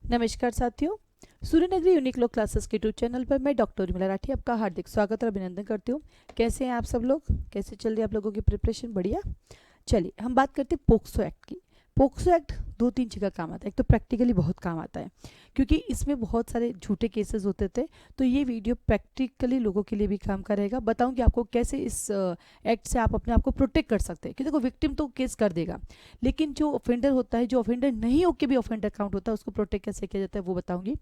नमस्कार साथियों, सूर्य नगरी यूनिक लोग क्लासेस के यूट्यूब चैनल पर मैं डॉक्टर उर्मिला राठी आपका हार्दिक स्वागत और अभिनंदन करती हूँ। कैसे हैं आप सब लोग? कैसे चल रही है आप लोगों की प्रिपरेशन? बढ़िया। चलिए हम बात करते हैं पोक्सो एक्ट की। पोक्सो एक्ट दो तीन जगह काम आता है। एक तो प्रैक्टिकली बहुत काम आता है क्योंकि इसमें बहुत सारे झूठे केसेस होते थे, तो ये वीडियो प्रैक्टिकली लोगों के लिए भी काम करेगा। बताऊंगी आपको कैसे इस एक्ट से आप अपने आप को प्रोटेक्ट कर सकते हैं। क्योंकि देखो, विक्टिम तो केस कर देगा, लेकिन जो ऑफेंडर होता है, जो ऑफेंडर नहीं होकर भी ऑफेंडर काउंट होता है, उसको प्रोटेक्ट कैसे किया जाता है वो बताऊंगी।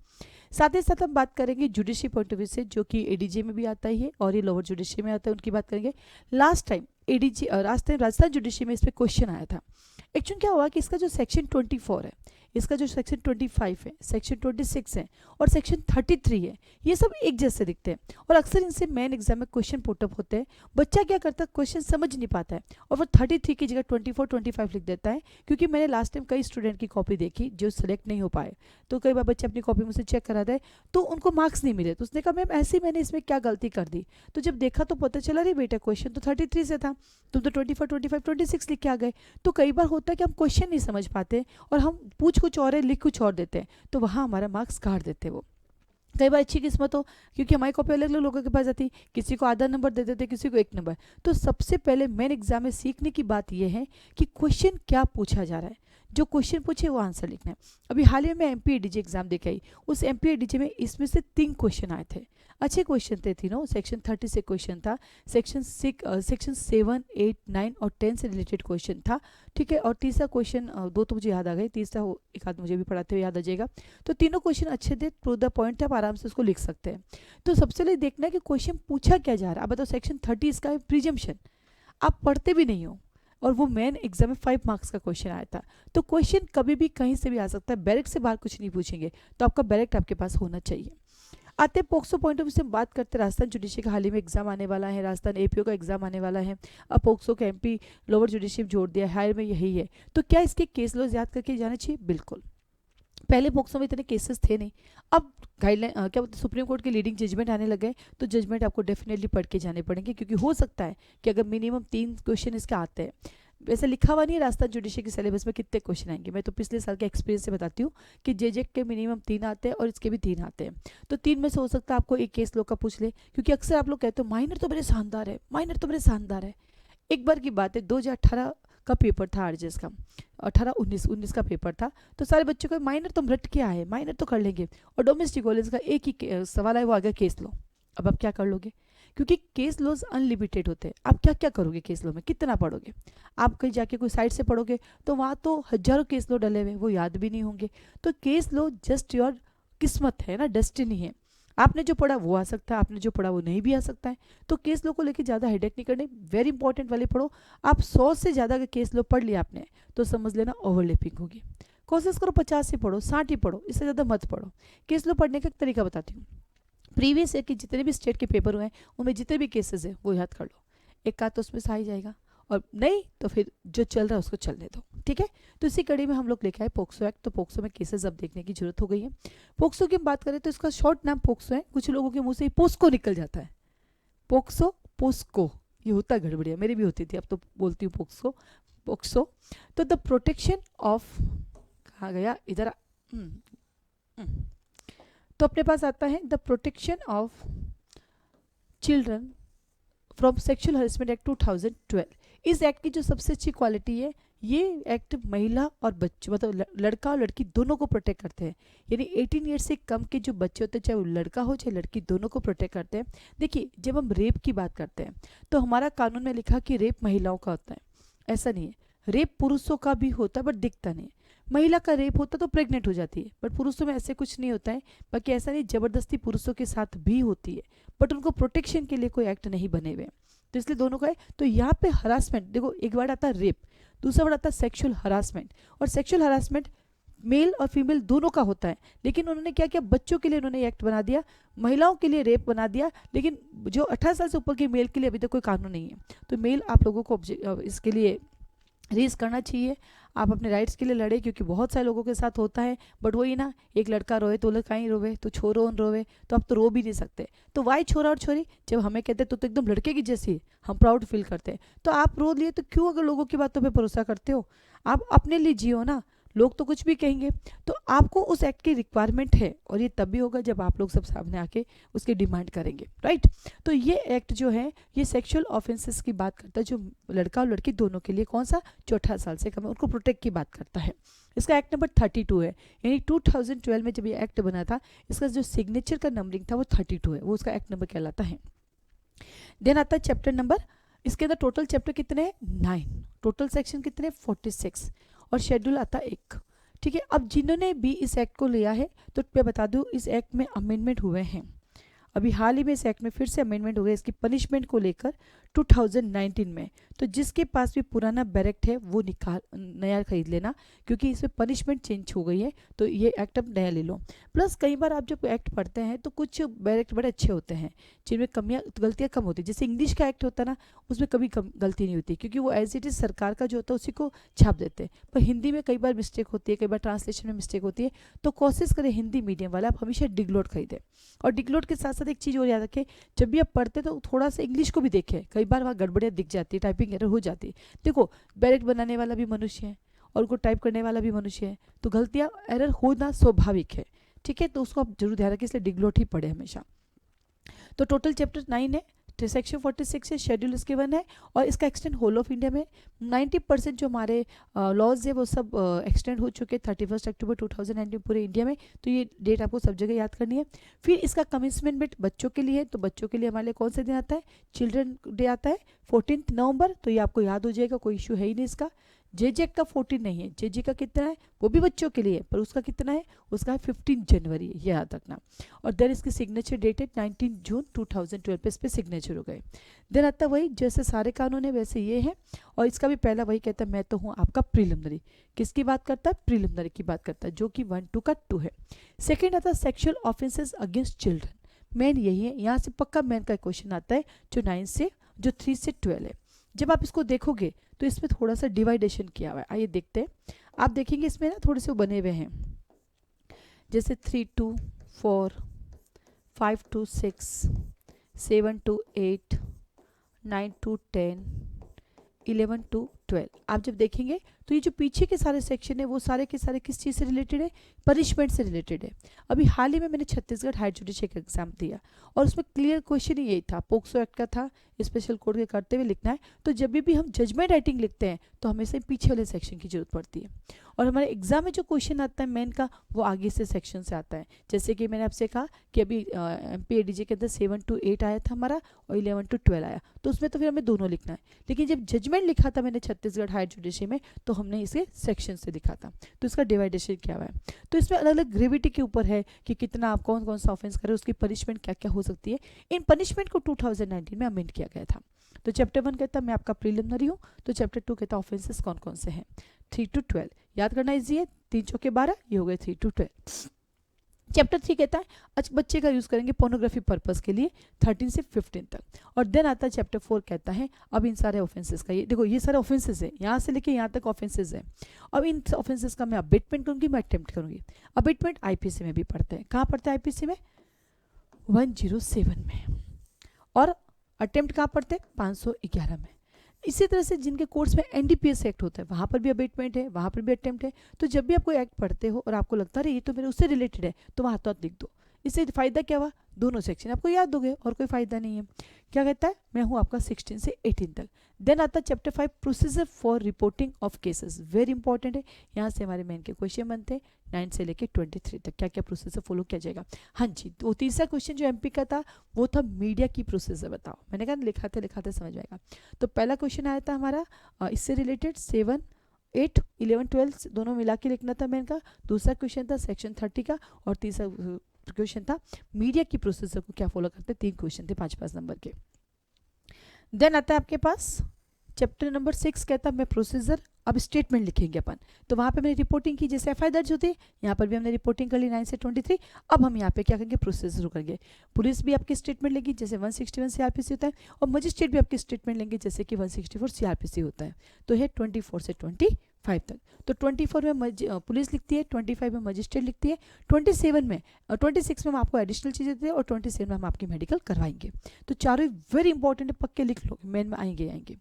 साथ ही साथ हम बात करेंगे जुडिशरी पॉइंट ऑफ व्यू से, जो कि एडीजे में भी आता ही है और ये लोअर जुडिशरी में आता है, उनकी बात करेंगे। Last time ADG Rajasthan judiciary में इस पर क्वेश्चन आया था। एक्चुअली क्या हुआ कि इसका जो सेक्शन 24 है, इसका जो सेक्शन 25 है, सेक्शन 26 है और सेक्शन 33 है, ये सब एक जैसे दिखते हैं और अक्सर इनसे मेन एग्जाम में क्वेश्चन पुटअप होते हैं। बच्चा क्या करता है, क्वेश्चन समझ नहीं पाता है और वो 33 की जगह 24 25 लिख देता है। क्योंकि मैंने लास्ट टाइम कई स्टूडेंट की कॉपी देखी जो सिलेक्ट नहीं हो पाए, तो कई बार बच्चे अपनी कॉपी मुझसे चेक करा दे तो उनको मार्क्स नहीं मिले, तो उसने कहा मैम ऐसे मैंने इसमें क्या गलती कर दी। तो जब देखा तो पता चला, अरे बेटा क्वेश्चन तो 33 से था, तुम तो 24 25 26 लिख के आ गए। तो कई बार होता है कि हम क्वेश्चन नहीं समझ पाते और हम पूछ कुछ और है, लिख कुछ और देते हैं, तो वहाँ हमारा मार्क्स काट देते हैं वो। कई बार अच्छी किस्मत हो, क्योंकि हमारी कॉपी अलग अलग लोगों के पास आती, किसी को आधा नंबर दे देते, किसी को 1 नंबर। तो सबसे पहले मेन एग्जाम में सीखने की बात यह है कि क्वेश्चन क्या पूछा जा रहा है, जो क्वेश्चन पूछे वो आंसर लिखना है। अभी हाल ही में एमपी एडीजे एग्जाम देके आई, उस एमपी एडीजे में इसमें से 3 क्वेश्चन आए थे। अच्छे क्वेश्चन थे तीनों। सेक्शन 30 से क्वेश्चन था, सेक्शन 7, 8, 9 और 10 से रिलेटेड क्वेश्चन था। ठीक है, और तीसरा क्वेश्चन 2 तो मुझे याद आ गए, तीसरा एक आध मुझे भी पढ़ाते हुए याद आ जाएगा। तो तीनों क्वेश्चन अच्छे थे, टू द पॉइंट है, आप आराम से उसको लिख सकते हैं। तो सबसे पहले देखना है कि क्वेश्चन पूछा क्या जा रहा है। अब बताओ, सेक्शन 30 इसका है प्रिजम्पशन, आप पढ़ते भी नहीं हो और वो मेन एग्जाम में 5 मार्क्स का क्वेश्चन आया था। तो क्वेश्चन कभी भी कहीं से भी आ सकता है, बैरेक्ट से बाहर कुछ नहीं पूछेंगे, तो आपका बैरेक्ट आपके पास होना चाहिए। आते पोक्सो पॉइंट ऑफ व्यू से हम बात करते हैं, राजस्थान जुडिशरी का हाल ही में एग्जाम आने वाला है, राजस्थान एपीओ का एग्जाम आने वाला है। अब पोक्सो का एमपी लोअर जुडिशरी जोड़ दिया, हायर में यही है। तो क्या इसके केस लॉज याद करके जाने चाहिए? बिल्कुल। पहले पोक्सो में इतने केसेस थे नहीं, अब गाइडलाइन क्या बोलते हैं, सुप्रीम कोर्ट के लीडिंग जजमेंट आने लगे, तो जजमेंट आपको डेफिनेटली पढ़ के जाने पड़ेंगे, क्योंकि हो सकता है कि अगर मिनिमम 3 क्वेश्चन इसके आते हैं। वैसे लिखा हुआ नहीं है राजस्थान जुडिशरी के सिलेबस में कितने क्वेश्चन आएंगे, मैं तो पिछले साल के एक्सपीरियंस से बताती हूँ कि जेजेक के मिनिमम 3 आते हैं और इसके भी 3 आते हैं। तो 3 में से हो सकता है आपको एक केस लो का पूछ ले, क्योंकि अक्सर आप लोग कहते हो माइनर तो बड़े शानदार है, माइनर तो बड़े शानदार है। एक बार की बात है, 2018 का पेपर था आरजेएस का, 18 19 का पेपर था। तो सारे बच्चों को माइनर तो रट के आए, माइनर तो कर लेंगे, और डोमेस्टिक वायलेंस का एक ही सवाल है, वो आ गया केस लो। अब आप क्या कर लोगे? क्योंकि केस लॉज अनलिमिटेड होते हैं, आप क्या क्या करोगे केस लॉ में, कितना पढ़ोगे? आप कहीं जाके कोई साइट से पढ़ोगे तो वहाँ तो हजारों केस लॉ डले हुए, वो याद भी नहीं होंगे। तो केस लॉ जस्ट योर किस्मत है ना, डेस्टिनी है। आपने जो पढ़ा वो आ सकता है, आपने जो पढ़ा वो नहीं भी आ सकता है। तो केस लो को लेकर ज़्यादा हेडेक नहीं करनी, वेरी इंपॉर्टेंट वाले पढ़ो। आप 100 से ज़्यादा अगर केस लो पढ़ लिया आपने, तो समझ लेना ओवरलैपिंग होगी। कोशिश करो 50 ही पढ़ो, 60 ही पढ़ो, इससे ज़्यादा मत पढ़ो। केस लो पढ़ने का एक तरीका बताती हूँ। प्रीवियस ईयर के जितने भी स्टेट के पेपर हुए हैं, उनमें जितने भी केसेस हैं वो याद कर लो, एक आध तो उसमें से आ ही जाएगा, और नहीं तो फिर जो चल रहा है उसको चलने दो। ठीक है, तो इसी कड़ी में हम लोग लेके आए पोक्सो एक्ट। तो पोक्सो में केसेस अब देखने की जरूरत हो गई है। पोक्सो की हम बात करें तो इसका शॉर्ट नाम पोक्सो है, कुछ लोगों के मुंह से पोस्को निकल जाता है, पोक्सो पोस्को, ये होता है गड़बड़िया, मेरी भी होती थी, अब तो बोलती हूँ पोक्सो पोक्सो। तो द प्रोटेक्शन ऑफ, कहाँ गया इधर तो अपने पास आता है the protection of children from sexual harassment act 2012। इस एक्ट की जो सबसे अच्छी क्वालिटी है, ये एक्ट महिला और बच्चों, मतलब लड़का और लड़की दोनों को प्रोटेक्ट करते हैं। यानी 18 ईयर से कम के जो बच्चे होते हैं, चाहे वो लड़का हो चाहे लड़की, दोनों को प्रोटेक्ट करते हैं। देखिए, जब हम रेप की बात करते हैं तो हमारा कानून में लिखा कि रेप महिलाओं का होता है, ऐसा नहीं है। रेप पुरुषों का भी होता है, बट दिखता नहीं है। महिला का रेप होता तो प्रेग्नेंट हो जाती है, बट पुरुषों में ऐसे कुछ नहीं होता है। बाकी ऐसा नहीं, जबरदस्ती पुरुषों के साथ भी होती है, बट उनको प्रोटेक्शन के लिए कोई एक्ट नहीं बने हुए, तो इसलिए दोनों का है। तो यहाँ पे हरासमेंट देखो, एक वर्ड आता है रेप, दूसरा वर्ड आता है सेक्सुअल हरासमेंट। और सेक्सुअल हरासमेंट मेल और फीमेल दोनों का होता है, लेकिन उन्होंने क्या किया, बच्चों के लिए उन्होंने एक्ट बना दिया, महिलाओं के लिए रेप बना दिया, लेकिन जो 18 साल से ऊपर के मेल के लिए अभी तक कोई कानून नहीं है। तो मेल आप लोगों को इसके लिए रेस करना चाहिए, आप अपने राइट्स के लिए लड़े, क्योंकि बहुत सारे लोगों के साथ होता है। बट वही ना, एक लड़का रोए तो लोग कहीं रोवे, तो छोरो रोवे, तो आप तो रो भी नहीं सकते। तो वाई छोरा और छोरी, जब हमें कहते तो एकदम लड़के की जैसी हम प्राउड फील करते हैं। तो आप रो लिए तो क्यों अगर लोगों की बातों पे भरोसा करते हो? आप अपने लिए जियो ना। लोग तो कुछ भी कहेंगे। तो आपको उस एक्ट की रिक्वायरमेंट है और ये तभी होगा जब आप लोग सब सामने आके उसकी डिमांड करेंगे, राइट। तो ये एक्ट जो है ये सेक्सुअल ऑफेंसेस की बात करता है, जो लड़का और लड़की दोनों के लिए, कौन सा, जो 18 साल से कम है उनको प्रोटेक्ट की बात करता है। इसका एक्ट नंबर 32 है, यानी 2012 में जब ये एक्ट बना था इसका जो सिग्नेचर का नंबरिंग था वो 32 है, वो उसका एक्ट नंबर कहलाता है। देन आता है चैप्टर नंबर, इसके अंदर टोटल चैप्टर कितने हैं, 9, टोटल सेक्शन कितने, 46, और शेड्यूल आता है 1। ठीक है, अब जिन्होंने भी इस एक्ट को लिया है तो मैं बता दूं इस एक्ट में अमेंडमेंट हुए हैं, अभी हाल ही में इस एक्ट में फिर से अमेंडमेंट हो गया इसकी पनिशमेंट को लेकर 2019 में। तो जिसके पास भी पुराना बैरेक्ट है वो निकाल नया खरीद लेना, क्योंकि इसमें पनिशमेंट चेंज हो गई है, तो ये एक्ट अब नया ले लो। प्लस कई बार आप जब एक्ट पढ़ते हैं तो कुछ बैरेक्ट बड़े अच्छे होते हैं जिनमें कमियाँ गलतियाँ कम होती है। जैसे इंग्लिश का एक्ट होता है ना, उसमें कभी गलती नहीं होती, क्योंकि वो एज इट इज़ सरकार का जो होता है उसी को छाप देते हैं। पर हिंदी में कई बार मिस्टेक होती है, कई बार ट्रांसलेशन में मिस्टेक होती है, तो कोशिश करें हिंदी मीडियम वाला आप हमेशा डिगलोड खरीदें। और डिगलोड के साथ साथ एक चीज़ और याद रखें, जब भी आप पढ़ते तो थोड़ा सा इंग्लिश को भी देखें, कई बार वहाँ गड़बड़ियाँ दिख जाती है, टाइपिंग एरर हो जाती है। देखो बैरेक्ट बनाने वाला भी मनुष्य है और उनको टाइप करने वाला भी मनुष्य है, तो गलतियाँ एरर होना स्वाभाविक है। ठीक है, तो उसको आप जरूर ध्यान रखें, इसलिए डिगलोड ही पढ़े हमेशा। तो टोटल चैप्टर 9 है, सेक्शन 46 है, शेड्यूल इसके 1 है, और इसका एक्सटेंड होल ऑफ इंडिया में 90% जो हमारे लॉज है वो सब एक्सटेंड हो चुके हैं 31 अक्टूबर 2019 पूरे इंडिया में। तो ये डेट आपको सब जगह याद करनी है। फिर इसका कमिंसमेंट डेट बच्चों के लिए है, तो बच्चों के लिए हमारे लिए कौन सा दिन आता है, चिल्ड्रन डे आता है 14 नवंबर, तो ये आपको याद हो जाएगा, कोई इशू है ही नहीं इसका। जेजे का 14 नहीं है, जेजे का कितना है, वो भी बच्चों के लिए है, पर उसका कितना है, उसका है 15 जनवरी, ये याद रखना। और देन इसकी सिग्नेचर डेट है 19 जून 2012 पे इस पर सिग्नेचर हो गए। देन आता वही जैसे सारे कानून है वैसे ये है, और इसका भी पहला वही कहता है मैं तो हूँ आपका प्रीलिमिनरी, किसकी बात करता है, प्रीलिमिनरी की बात करता है, जो कि 1-2 का 2 है। सेकेंड आता है sexual offences against children, main यही है, यहाँ से पक्का मेन का क्वेश्चन आता है, जो 9 से जो 3 से 12 है। जब आप इसको देखोगे तो इसमें थोड़ा सा डिवाइडेशन किया हुआ है, आइए देखते हैं। आप देखेंगे इसमें ना थोड़े से बने हुए हैं, जैसे 3 to 4, 5 to 6, 7 to 8, 9 to 10, 11 to 12। आप जब देखेंगे तो ये जो पीछे के सारे सेक्शन है वो सारे के सारे किस चीज़ से रिलेटेड है, पनिशमेंट से रिलेटेड है। अभी हाल ही में मैंने छत्तीसगढ़ हाई जुडिशियल का एग्जाम दिया और उसमें क्लियर क्वेश्चन ही यही था, पोक्सो एक्ट का था, स्पेशल कोड के करते हुए लिखना है। तो जब भी हम जजमेंट राइटिंग लिखते हैं तो हमेशा पीछे वाले सेक्शन की जरूरत पड़ती है, और हमारे एग्जाम में जो क्वेश्चन आता है मेन का वो आगे से सेक्शन से आता है। जैसे कि मैंने आपसे कहा कि अभी MPADJ के अंदर 7 to 8 आया था हमारा और 11 to 12 आया, तो उसमें तो फिर हमें दोनों लिखना है। लेकिन जब जजमेंट लिखा था मैंने छत्तीसगढ़ हाई जुडिशियल में तो हमने इसे सेक्शन से लिखा था, तो इसका डिवाइडेशन क्या हुआ है। तो इसमें अलग अलग ग्रेविटी के ऊपर है कि कितना आप कौन कौन सा ऑफेंस करें, उसकी पनिशमेंट क्या क्या हो सकती है। इन पनिशमेंट को 2019 में अमेंड किया गया था। तो चैप्टर 1 कहता है मैं आपका प्रीलिमिनरी हूँ, तो चैप्टर 2 कहता है ऑफेंसेस कौन कौन से हैं, 3 to 12 याद करना इजी है, 3 चौके 12, ये हो गए 3 to 12। चैप्टर 3 कहता है अच्छा बच्चे का यूज करेंगे पोर्नोग्राफी पर्पस के लिए 13 से 15 तक। और देन आता है चैप्टर 4 कहता है अब इन सारे ऑफेंसेस का, ये देखो ये सारे ऑफेंसेस है, यहाँ से लेके यहाँ तक ऑफेंसेस है। अब इन ऑफेंसेस का मैं अबेटमेंट करूंगी, मैं अटेम्प्ट करूंगी। अबेटमेंट आईपीसी में भी पढ़ते हैं, कहाँ पढ़ते हैं आईपीसी में, 107 में, और अटेम्प्ट कहाँ पढ़ते हैं, 511 में। इसी तरह से जिनके कोर्स में NDPS एक्ट होता है वहाँ पर भी अबेटमेंट है, वहाँ पर भी अटेम्प्ट है। तो जब भी आप कोई एक्ट पढ़ते हो और आपको लगता है ये तो मेरे उससे रिलेटेड है तो वहाँ तो लिख दो। इससे फ़ायदा क्या हुआ, दोनों सेक्शन आपको याद हो गए और कोई फ़ायदा नहीं है। क्या कहता है, मैं हूँ आपका 16 से 18 तक। देन आता है chapter 5 procedure for reporting of cases, very important है, यहाँ से हमारे मेन के क्वेश्चन बनते हैं 9 से लेके 23 तक, क्या क्या प्रोसीजर फॉलो किया जाएगा। हाँ जी, तो तीसरा क्वेश्चन जो MP का था वो था मीडिया की प्रोसीजर बताओ, मैंने कहा लिखाते समझ आएगा। तो पहला क्वेश्चन आया था हमारा इससे रिलेटेड 7, 8, 11, 12 दोनों मिला के लिखना था मेन का। दूसरा क्वेश्चन था सेक्शन 30 का, और तीसरा क्वेश्चन था मीडिया की प्रोसीजर को क्या फॉलो करते हैं। 3 क्वेश्चन थे 5-5 नंबर के। देन आता है आपके पास चैप्टर नंबर 6 कहता है मैं प्रोसीजर, अब स्टेटमेंट लिखेंगे अपन। तो वहाँ पे मैंने रिपोर्टिंग की, जैसे FI दर्ज होती है यहाँ पर भी हमने रिपोर्टिंग कर ली 9 से 23। अब हम यहाँ पे क्या करेंगे, प्रोसीजर करेंगे। पुलिस भी आपकी स्टेटमेंट लेगी जैसे 161 CRPC होता है, और मजिस्ट्रेट भी आपकी स्टेटमेंट लेंगे जैसे कि 164 CRPC होता है। तो है 24 से 25 तक। तो 24 में पुलिस लिखती है, 25 में मजिस्ट्रेट लिखती है, 27 में 26 में हम आपको एडिशनल चीज़ें देते हैं, और 27 में हम आपकी मेडिकल करवाएंगे। तो चारों वेरी इंपॉर्टेंट है, पक्के लिख लो, मेन में आएंगे।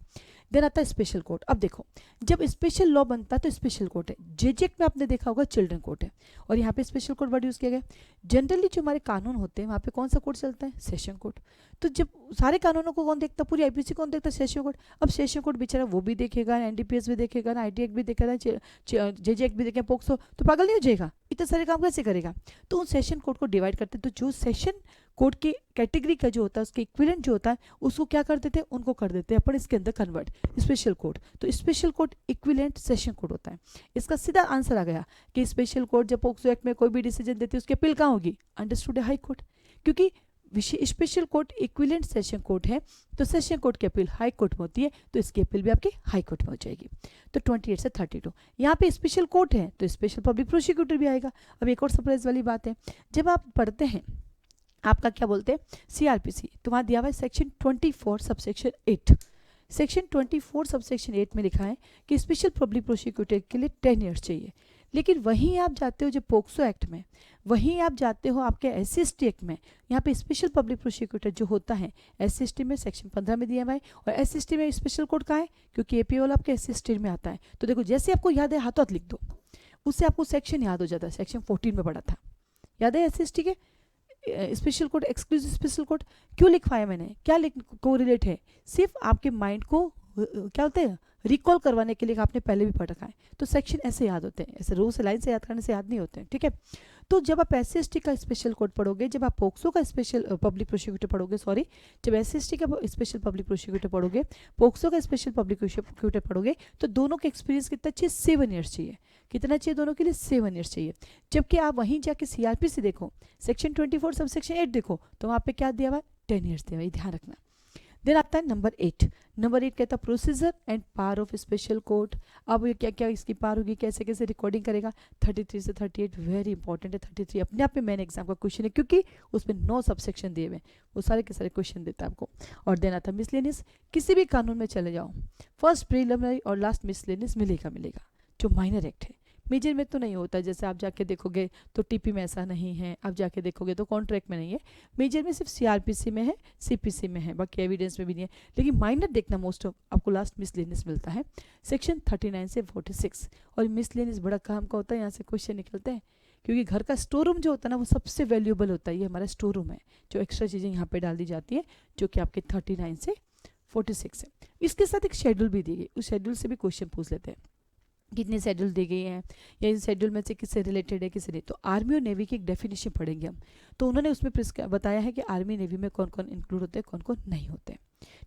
देन आता है स्पेशल कोर्ट। अब देखो, जब स्पेशल लॉ बनता है तो स्पेशल कोर्ट है। जेजे एक्ट में आपने देखा होगा चिल्ड्रन कोर्ट है, और यहाँ पे स्पेशल कोर्ट वर्ड यूज किया गया। जनरली जो हमारे कानून होते हैं वहाँ पे कौन सा कोर्ट चलता है? Session court. तो जब सारे कानूनों को कौन देखता, पूरी आईपीसी कौन देखता है? Session court. अब सेशन कोर्ट बेचारा वो भी देखेगा, एनडीपीएस भी देखेगा, आईटी एक्ट भी देखेगा, जेजे एक्ट भी देखेगा, पोक्सो, तो पागल नहीं हो जाएगा? इतने सारे काम कैसे करेगा? तो उन सेशन कोर्ट को डिवाइड करते हैं। तो जो सेशन कोर्ट की कैटेगरी का जो होता है, उसके इक्विवेलेंट जो होता है, उसको क्या कर देते हैं? उनको कर देते हैं अपन इसके अंदर कन्वर्ट, स्पेशल कोर्ट। तो special court equivalent session court होता है। इसका सीधा आंसर आ गया कि स्पेशल कोर्ट जब पोक्सो एक्ट में कोई भी डिसीजन देती है उसकी अपील कहाँ होगी? अंडरस्टूड है, हाई कोर्ट। क्योंकि special court equivalent session court है, तो सेशन कोर्ट की अपील हाई कोर्ट में होती है, तो इसकी अपील भी आपकी हाई कोर्ट में हो जाएगी। तो 28 से 32 यहाँ पे स्पेशल कोर्ट है तो स्पेशल पब्लिक प्रोसिक्यूटर भी आएगा। अब एक और सरप्राइज वाली बात है, जब आप पढ़ते हैं आपका क्या बोलते हैं सीआरपीसी, तो वहाँ दिया हुआ है सेक्शन 24 सबसेक्शन 8। सेक्शन 24 सबसेक्शन 8 में लिखा है कि स्पेशल पब्लिक प्रोसिक्यूटर के लिए 10 ईयर्स चाहिए। लेकिन वहीं आप जाते हो जो पोक्सो एक्ट में, वहीं आप जाते हो आपके SC/ST एक्ट में, यहाँ पे स्पेशल पब्लिक प्रोसिक्यूटर जो होता है SC/ST में सेक्शन 15 में दिया हुआ है। और SC/ST में स्पेशल कोर्ट कहाँ है? क्योंकि एपी वाला आपके SC/ST में आता है। तो देखो, जैसे आपको याद है हाथों हाथ लिख दो, उससे आपको सेक्शन याद हो जाता है। सेक्शन 14 में पढ़ा था, याद है SC/ST के special court, exclusive special court क्यों लिखवाया मैंने? क्या कोरिलेट है? सिर्फ आपके माइंड को क्या होते हैं रिकॉल करवाने के लिए, आपने पहले भी पढ़ रखा है। तो सेक्शन ऐसे याद होते हैं, ऐसे रो से लाइन से याद करने से याद नहीं होते हैं, ठीक है। तो जब आप SC/ST का स्पेशल कोर्ट पढ़ोगे, जब आप पोक्सो का स्पेशल पब्लिक प्रोसिक्यूटर पढ़ोगे, सॉरी, जब SC/ST का स्पेशल पब्लिक प्रोसिक्यूटर पढ़ोगे, पोक्सो का स्पेशल पब्लिक प्रोसिक्यूटर पढ़ोगे, तो दोनों के एक्सपीरियंस कितना चाहिए? 7 ईयर्स चाहिए। कितना चाहिए दोनों के लिए? 7 ईयर्स चाहिए। जबकि आप वहीं जाके सीआरपीसी देखो, सेक्शन 24 सबसेक्शन 8 देखो, तो वहाँ पे क्या दिया हुआ है? 10 ईयर्स दिया हुआ है, ध्यान रखना। देन आता है नंबर 8। नंबर 8 कहता है procedure and power of special court. अब ये क्या क्या इसकी पावर होगी, कैसे कैसे रिकॉर्डिंग करेगा? 33 से 38 वेरी इंपॉर्टेंट है। 33 अपने आप में मेन एग्जाम का क्वेश्चन है, क्योंकि उसमें 9 सबसेक्शन दिए हुए हैं, वो सारे के सारे क्वेश्चन देता है आपको। और देन आता है मिसलेनियस। किसी भी कानून में चले जाओ, फर्स्ट प्रीलिमिनरी और लास्ट मिसलेनियस मिलेगा मिलेगा। जो माइनर एक्ट है, मेजर में तो नहीं होता। जैसे आप जाके देखोगे तो टीपी में ऐसा नहीं है, आप जाके देखोगे तो कॉन्ट्रैक्ट में नहीं है। मेजर में सिर्फ सीआरपीसी में है, सीपीसी में है, बाकी एविडेंस में भी नहीं है। लेकिन माइनर देखना मोस्ट ऑफ आपको लास्ट मिसलेनियस मिलता है सेक्शन 39 से 46। और मिसलेनियस बड़ा काम का होता है, यहाँ से क्वेश्चन निकलते हैं, क्योंकि घर का स्टोर रूम जो होता है ना, वो सबसे वैल्यूएबल होता है। ये हमारा स्टोर रूम है, जो एक्स्ट्रा चीज़ें यहाँ पे डाल दी जाती है, जो कि आपके 39 से 46 है। इसके साथ एक शेड्यूल भी दी गई, उस शेड्यूल से भी क्वेश्चन पूछ लेते हैं, कितने शेड्यूल दी गई हैं या इन शेड्यूल में से किससे रिलेटेड है किससे नहीं। तो आर्मी और नेवी की एक डेफिनेशन पढ़ेंगे हम। तो उन्होंने उसमें बताया है कि आर्मी नेवी में कौन कौन इंक्लूड होते हैं, कौन कौन नहीं होते,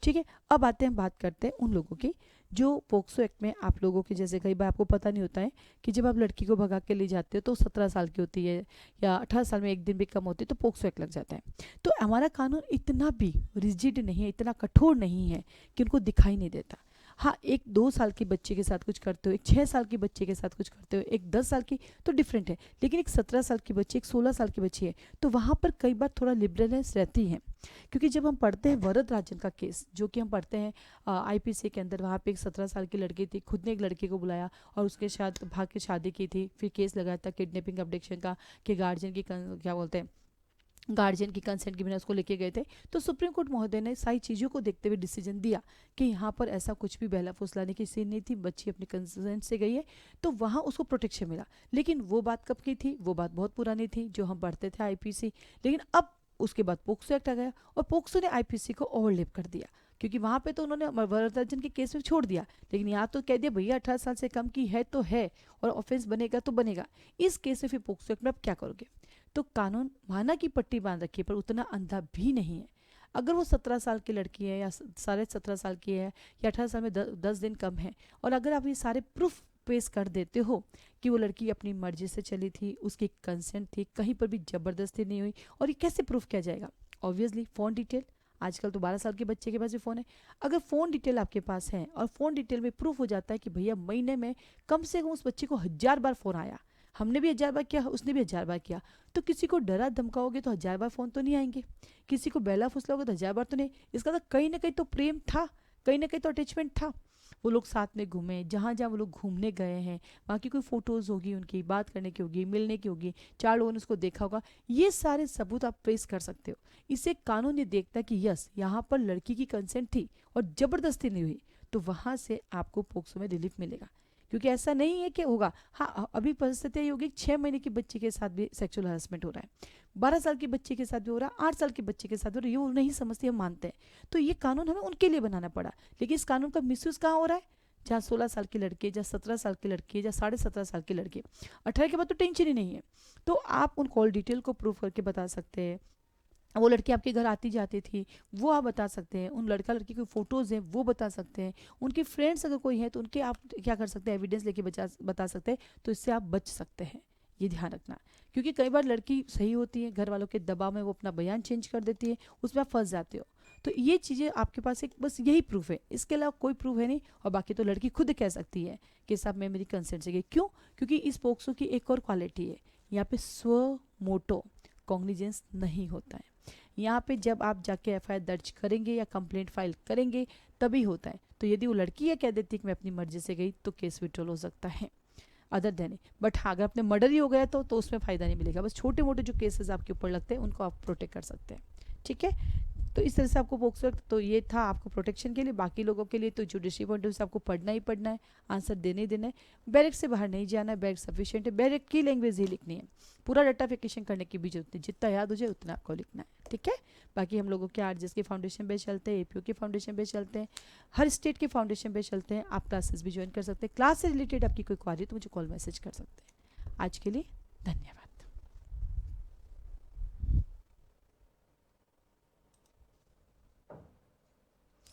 ठीक है। अब आते हैं, बात करते हैं उन लोगों की जो पोक्सो एक्ट में आप लोगों की, जैसे कई बार आपको पता नहीं होता है कि जब आप लड़की को भगा के ले जाते हो तो 17 साल की होती है या 18 साल में एक दिन भी कम होती है, तो पोक्सो एक्ट लग जाता है। तो हमारा कानून इतना भी रिजिड नहीं है, इतना कठोर नहीं है कि उनको दिखाई नहीं देता। हाँ, एक 2 साल की बच्चे के साथ कुछ करते हो, एक 6 साल की बच्चे के साथ कुछ करते हो, एक 10 साल की, तो डिफरेंट है। लेकिन एक 17 साल की बच्ची, एक 16 साल की बच्ची है, तो वहाँ पर कई बार थोड़ा लिबरलनेस रहती है। क्योंकि जब हम पढ़ते हैं वरदराजन का केस, जो कि हम पढ़ते हैं आईपीसी के अंदर, वहाँ पे एक 17 साल की लड़की थी, खुद ने एक लड़के को बुलाया और उसके साथ भाग के शादी की थी, फिर केस लगाया था किडनैपिंग अब्डक्शन का, कि गार्जियन की क्या बोलते हैं, गार्जियन की कंसेंट के बिना उसको लेके गए थे। तो सुप्रीम कोर्ट महोदय ने सारी चीज़ों को देखते हुए डिसीजन दिया कि यहाँ पर ऐसा कुछ भी बहला फुसलाने की सीन नहीं थी, बच्ची अपनी कंसेंट से गई है, तो वहाँ उसको प्रोटेक्शन मिला। लेकिन वो बात कब की थी? वो बात बहुत पुरानी थी, जो हम पढ़ते थे आईपीसी। लेकिन अब उसके बाद पोक्सो एक्ट आ गया और पोक्सो ने आईपीसी को ओवरलेप कर दिया, क्योंकि वहाँ पे तो उन्होंने वरदराजन के केस में छोड़ दिया, लेकिन यहाँ तो कह दिया भैया 18 साल से कम की है तो है, और ऑफेंस बनेगा तो बनेगा। इस केस में फिर पोक्सो एक्ट में अब क्या करोगे? तो कानून माना की पट्टी बांध रखी है, पर उतना अंधा भी नहीं है। अगर वो 17 साल की लड़की है या 17.5 साल की है या 18 साल में 10 दिन कम है, और अगर आप ये सारे प्रूफ पेश कर देते हो कि वो लड़की अपनी मर्जी से चली थी, उसकी कंसेंट थी, कहीं पर भी जबरदस्ती नहीं हुई, और ये कैसे प्रूफ किया जाएगा? ऑब्वियसली फ़ोन डिटेल, आजकल तो 12 साल के बच्चे के पास भी फ़ोन है। अगर फ़ोन डिटेल आपके पास है और फ़ोन डिटेल में प्रूफ हो जाता है कि भैया महीने में कम से कम उस बच्चे को 1000 बार फ़ोन आया, हमने भी 1000 बार किया, उसने भी 1000 बार किया, तो किसी को डरा धमकाओगे तो 1000 बार फ़ोन तो नहीं आएंगे, किसी को बेला फुसलाओगे तो 1000 बार तो नहीं। इसका तो कहीं ना कहीं तो प्रेम था, कहीं ना कहीं तो अटैचमेंट था। वो लोग साथ में घूमे, जहाँ जहाँ वो लोग घूमने गए हैं, वहाँ की कोई फ़ोटोज़ होगी, उनकी बात करने की होगी, मिलने की होगी, 4 लोगों ने उसको देखा होगा, ये सारे सबूत आप पेश कर सकते हो। इससे कानून ये देखता है कि यस, यहाँ पर लड़की की कंसेंट थी और ज़बरदस्ती नहीं हुई, तो वहाँ से आपको पोक्सो में रिलीफ मिलेगा। क्योंकि ऐसा नहीं है कि होगा, हाँ अभी परिस्थिति ये होगी 6 महीने की बच्ची के साथ भी सेक्सुअल हरासमेंट हो रहा है, 12 साल की बच्ची के साथ भी हो रहा है, 8 साल की बच्ची के साथ भी हो रहा है, ये वो नहीं समझती, हम मानते हैं। तो ये कानून हमें उनके लिए बनाना पड़ा, लेकिन इस कानून का मिसयूज कहाँ हो रहा है? जहाँ 16 साल की लड़की, जहाँ 17 साल की लड़की, जहाँ 17.5 साल की लड़की, 18 के बाद तो टेंशन ही नहीं है। तो आप उन कॉल डिटेल को प्रूव करके बता सकते हैं, वो लड़की आपके घर आती जाती थी वो आप बता सकते हैं, उन लड़का लड़की की फ़ोटोज़ हैं वो बता सकते हैं, उनके फ्रेंड्स अगर कोई है तो उनके आप क्या कर सकते हैं, एविडेंस लेके बता सकते हैं, तो इससे आप बच सकते हैं। ये ध्यान रखना, क्योंकि कई बार लड़की सही होती है, घर वालों के दबाव में वो अपना बयान चेंज कर देती है, उसमें आप फंस जाते हो। तो ये चीज़ें आपके पास एक बस यही प्रूफ है, इसके अलावा कोई प्रूफ है नहीं। और बाकी तो लड़की खुद कह सकती है कि साहब मैं मेरी कंसेंट चाहिए। क्यों? क्योंकि इस पोक्सो की एक और क्वालिटी है, यहाँ पे स्व मोटो कॉग्निजेंस नहीं होता है। यहाँ पे जब आप जाके एफआईआर दर्ज करेंगे या कंप्लेंट फाइल करेंगे तभी होता है। तो यदि वो लड़की ये कह देती है कि मैं अपनी मर्जी से गई तो केस विड्रॉल हो सकता है, अदर देन। बट हाँ अगर अपने मर्डर ही हो गया तो उसमें फ़ायदा नहीं मिलेगा। बस छोटे मोटे जो केसेस आपके ऊपर लगते हैं उनको आप प्रोटेक्ट कर सकते हैं। ठीक है, तो इस तरह से आपको पोक्सो एक्ट, तो ये था आपको प्रोटेक्शन के लिए। बाकी लोगों के लिए तो जुडिशरी पॉइंट ऑफ व्यू से आपको पढ़ना ही पढ़ना है, आंसर देने ही देना है, बैरक से बाहर नहीं जाना है, बैरक सफिशिएंट है, बैरक की लैंग्वेज ही लिखनी है, पूरा डाटाफिकेशन करने की भी जरूरत नहीं, जितना याद हो जाए उतना आपको लिखना है। ठीक है, बाकी हम लोगों के आरजीएस के फाउंडेशन पे चलते हैं, एपीओ के फाउंडेशन पे चलते हैं, हर स्टेट के फाउंडेशन पे चलते हैं। आप क्लासेस भी ज्वाइन कर सकते हैं, क्लास से रिलेटेड आपकी कोई क्वारी तो मुझे कॉल मैसेज कर सकते हैं। आज के लिए धन्यवाद।